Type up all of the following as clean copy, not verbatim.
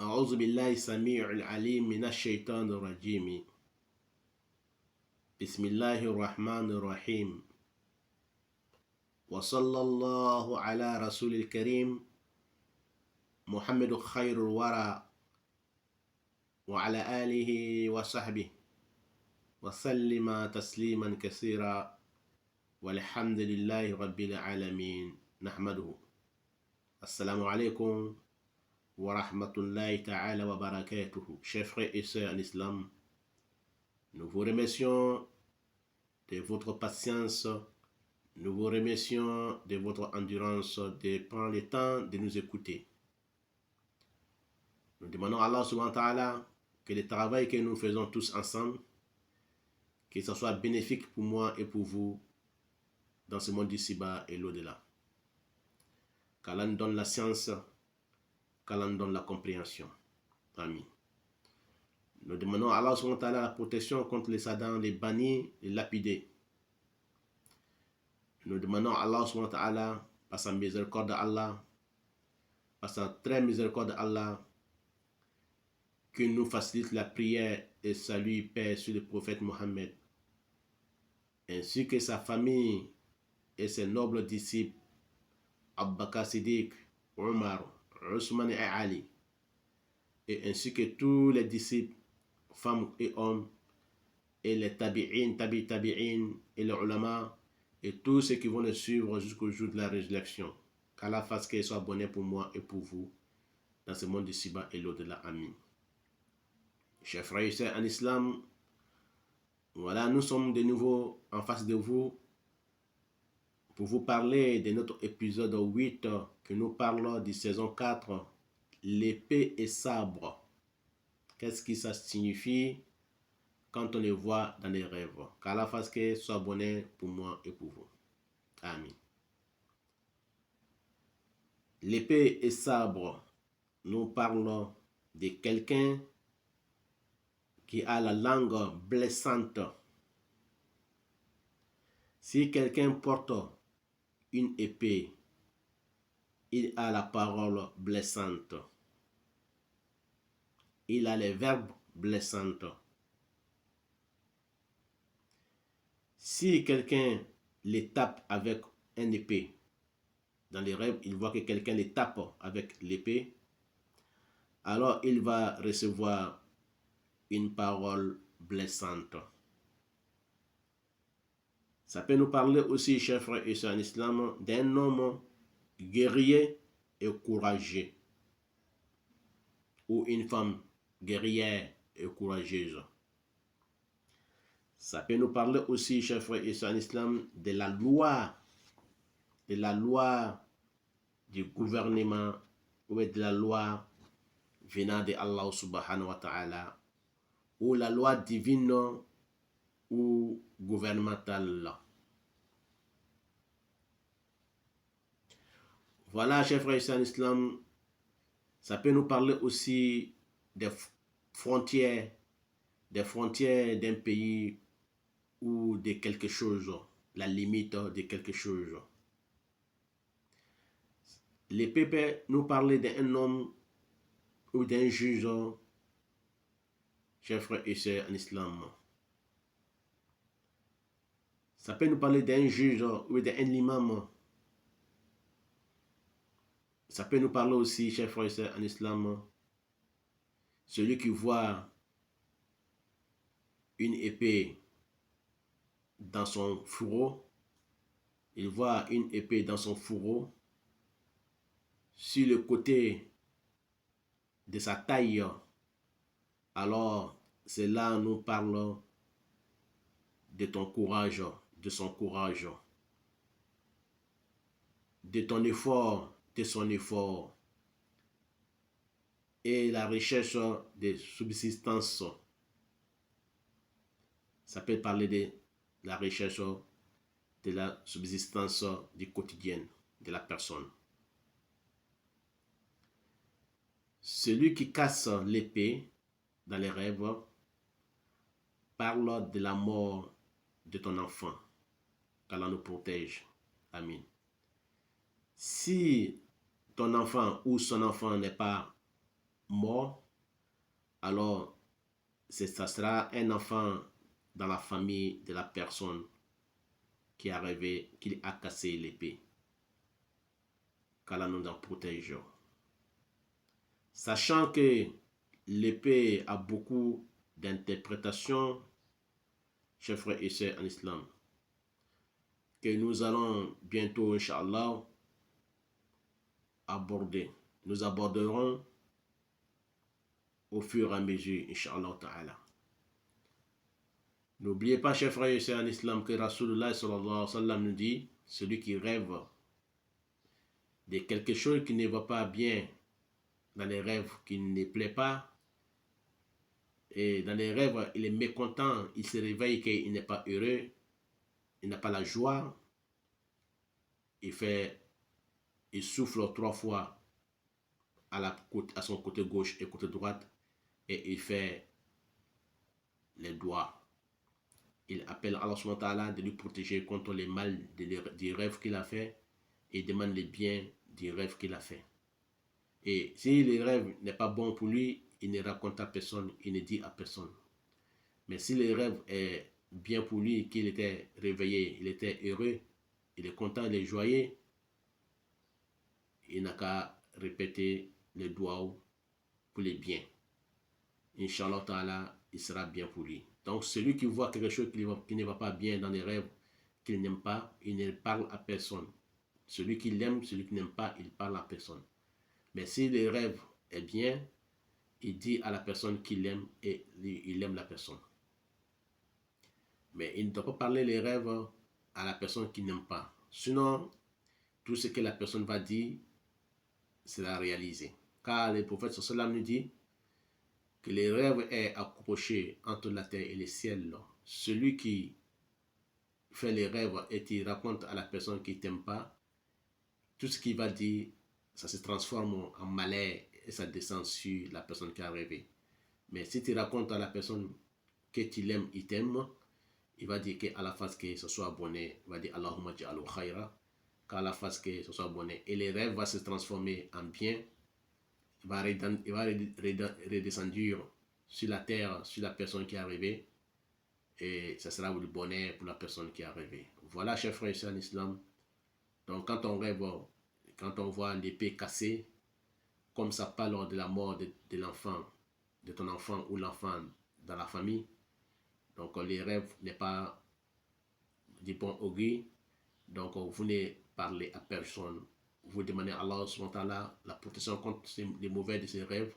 أعوذ بالله السميع العليم من الشيطان الرجيم. بسم الله الرحمن الرحيم. وصلى الله على رسول الكريم محمد خير الورى وعلى آله وصحبه وسلم تسليما كثيرا والحمد لله رب العالمين نحمده. السلام عليكم wa rahmatullahi ta'ala wa barakatuhu. Chers frères et sœurs en islam, nous vous remercions de votre patience, nous vous remercions de votre endurance, de prendre le temps de nous écouter. Nous demandons à Allah subhanahu wa ta'ala que le travail que nous faisons tous ensemble, que ce soit bénéfique pour moi et pour vous dans ce monde d'ici-bas et l'au-delà. Qu'Allah nous donne la science, qu'Allah nous donne la compréhension. Amin. Nous demandons à Allah subhanahu wa ta'ala la protection contre les sadans, les bannis, les lapidés. Nous demandons à Allah subhanahu wa ta'ala, par sa miséricorde d'Allah, par sa très miséricorde d'Allah, qu'il nous facilite la prière et salut, paix sur le prophète Mohammed, ainsi que sa famille et ses nobles disciples, Abu Bakr Siddiq, Omar, Ousmane et Ali, et ainsi que tous les disciples, femmes et hommes, et les tabi'in, tabi'in, et les ulama, et tous ceux qui vont le suivre jusqu'au jour de la résurrection. Qu'Allah fasse qu'il soit bonheur pour moi et pour vous, dans ce monde d'ici-bas et l'au-delà. Amin. Chers frères et sœurs en islam, voilà, nous sommes de nouveau en face de vous pour vous parler de notre épisode 8 que nous parlons de saison 4, l'épée et sabre. Qu'est-ce que ça signifie quand on les voit dans les rêves? Qu'Allah fasse que soit bonheur pour moi et pour vous. Amin. L'épée et sabre, nous parlons de quelqu'un qui a la langue blessante. Si quelqu'un porte une épée, il a la parole blessante. Il a les verbes blessants. Si quelqu'un les tape avec une épée, dans les rêves, il voit que quelqu'un les tape avec l'épée, alors il va recevoir une parole blessante. Ça peut nous parler aussi, chers frères et sœurs en islam, d'un homme guerrier et courageux, ou une femme guerrière et courageuse. Ça peut nous parler aussi, chers frères et sœurs en islam, de la loi du gouvernement, ou de la loi venant de Allah subhanahu wa ta'ala, ou la loi divine ou gouvernementale. Voilà, chers frères et sœurs en islam, ça peut nous parler aussi des frontières d'un pays ou de quelque chose, la limite de quelque chose. L'épée peut nous parler d'un homme ou d'un juge, chers frères et sœurs en islam. Ça peut nous parler d'un juge ou d'un imam. Ça peut nous parler aussi, chers frères et sœurs en islam, celui qui voit une épée dans son fourreau, il voit une épée dans son fourreau, sur le côté de sa taille, alors c'est là nous parlons de ton courage, de son courage, de ton effort, de son effort, et la recherche de subsistance. Ça peut parler de la recherche de la subsistance du quotidien de la personne. Celui qui casse l'épée dans les rêves parle de la mort de ton enfant. Qu'Allah nous protège. Amin. Si ton enfant ou son enfant n'est pas mort, alors ça sera un enfant dans la famille de la personne qui a rêvé qu'il a cassé l'épée. Qu'Allah nous en protège. Sachant que l'épée a beaucoup d'interprétations, chers frères et sœurs en islam, que nous allons bientôt, Inch'Allah, aborder. Nous aborderons au fur et à mesure, Inch'Allah ta'ala. N'oubliez pas, chers frères et sœurs en islam, que Rasulullah sallallahu alayhi wa sallam nous dit, celui qui rêve de quelque chose qui ne va pas bien dans les rêves, qui ne plaît pas, et dans les rêves, il est mécontent, il se réveille qu'il n'est pas heureux, il n'a pas la joie, il souffle 3 fois à son côté gauche et côté droite, et il fait les doigts. Il appelle Allah subhanahu wa ta'ala de lui protéger contre les mal du rêve qu'il a fait, et demande les biens du rêve qu'il a fait. Et si le rêve n'est pas bon pour lui, il ne raconte à personne, il ne dit à personne. Mais si le rêve est bien pour lui, qu'il était réveillé, il était heureux, il est content, il est joyeux, il n'a qu'à répéter les doigts pour les biens. Inch'Allah ta'ala, il sera bien pour lui. Donc celui qui voit quelque chose qui ne va pas bien dans les rêves, qu'il n'aime pas, il ne parle à personne. Celui qui l'aime, celui qui n'aime pas, il parle à personne. Mais si le rêve est bien, il dit à la personne qu'il aime et il aime la personne. Mais il ne doit pas parler les rêves à la personne qu'il n'aime pas. Sinon, tout ce que la personne va dire sera réalisé. Car le prophète sallallahu nous dit que le rêve est accroché entre la terre et le ciel. Celui qui fait les rêves et qui raconte à la personne qui ne t'aime pas, tout ce qu'il va dire, ça se transforme en malheur et ça descend sur la personne qui a rêvé. Mais si tu racontes à la personne que tu l'aimes, il t'aime, il va dire qu'à la face que ce soit abonné, il va dire Allahumma ja'alu khayra, qu'à la face que ce soit abonné. Et le rêve va se transformer en bien, il va redescendre sur la terre, sur la personne qui a rêvé, et ça sera le bonheur pour la personne qui a rêvé. Voilà, chers frères et sœurs en islam. Donc quand on rêve, quand on voit l'épée cassée, comme ça parle de la mort de l'enfant, de ton enfant ou l'enfant dans la famille, donc les rêves n'est pas du bon augure. Donc vous ne parlez à personne. Vous demandez à Allah subhanahu wa ta'ala la protection contre les mauvais de ces rêves.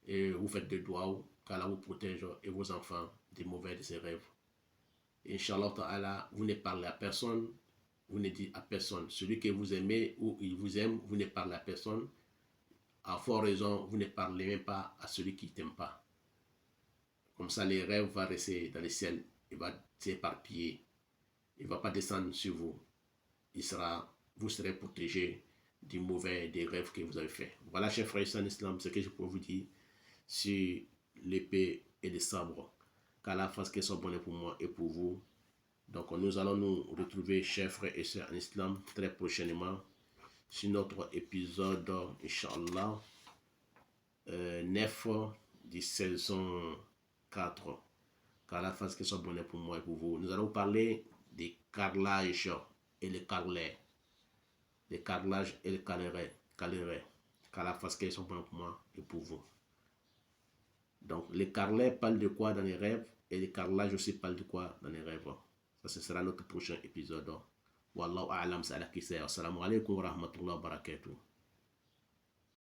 Et vous faites des doigts, qu'Allah vous protège et vos enfants des mauvais de ces rêves. Inch'Allah ta'ala, vous ne parlez à personne. Vous ne dites à personne. Celui que vous aimez ou il vous aime, vous ne parlez à personne. À fort raison, vous ne parlez même pas à celui qui ne t'aime pas. Comme ça, les rêves vont rester dans le ciel. Il va s'éparpiller. Il ne va pas descendre sur vous. Vous serez protégé du mauvais des rêves que vous avez fait. Voilà, chers frères et sœurs en islam, ce que je peux vous dire sur l'épée et le sabre. Qu'Allah fasse qu'elles soient bonnes pour moi et pour vous. Donc, nous allons nous retrouver, chers frères et sœurs en islam, très prochainement sur notre épisode, Inch'Allah, 9 de saison 4. Qu'Allah fasse qu'elles soient bonnes pour moi et pour vous. Nous allons parler des carrelages et les carrelets. Les carrelages et les carrelets. Qu'Allah fasse qu'elles soient bonnes pour moi et pour vous. Donc, les carrelets parlent de quoi dans les rêves et les carrelages aussi parlent de quoi dans les rêves. Ça, ce sera notre prochain épisode. Wallahu a'lam, c'est à la qui sert. Assalamu alaikum wa rahmatullahi wa barakatuh.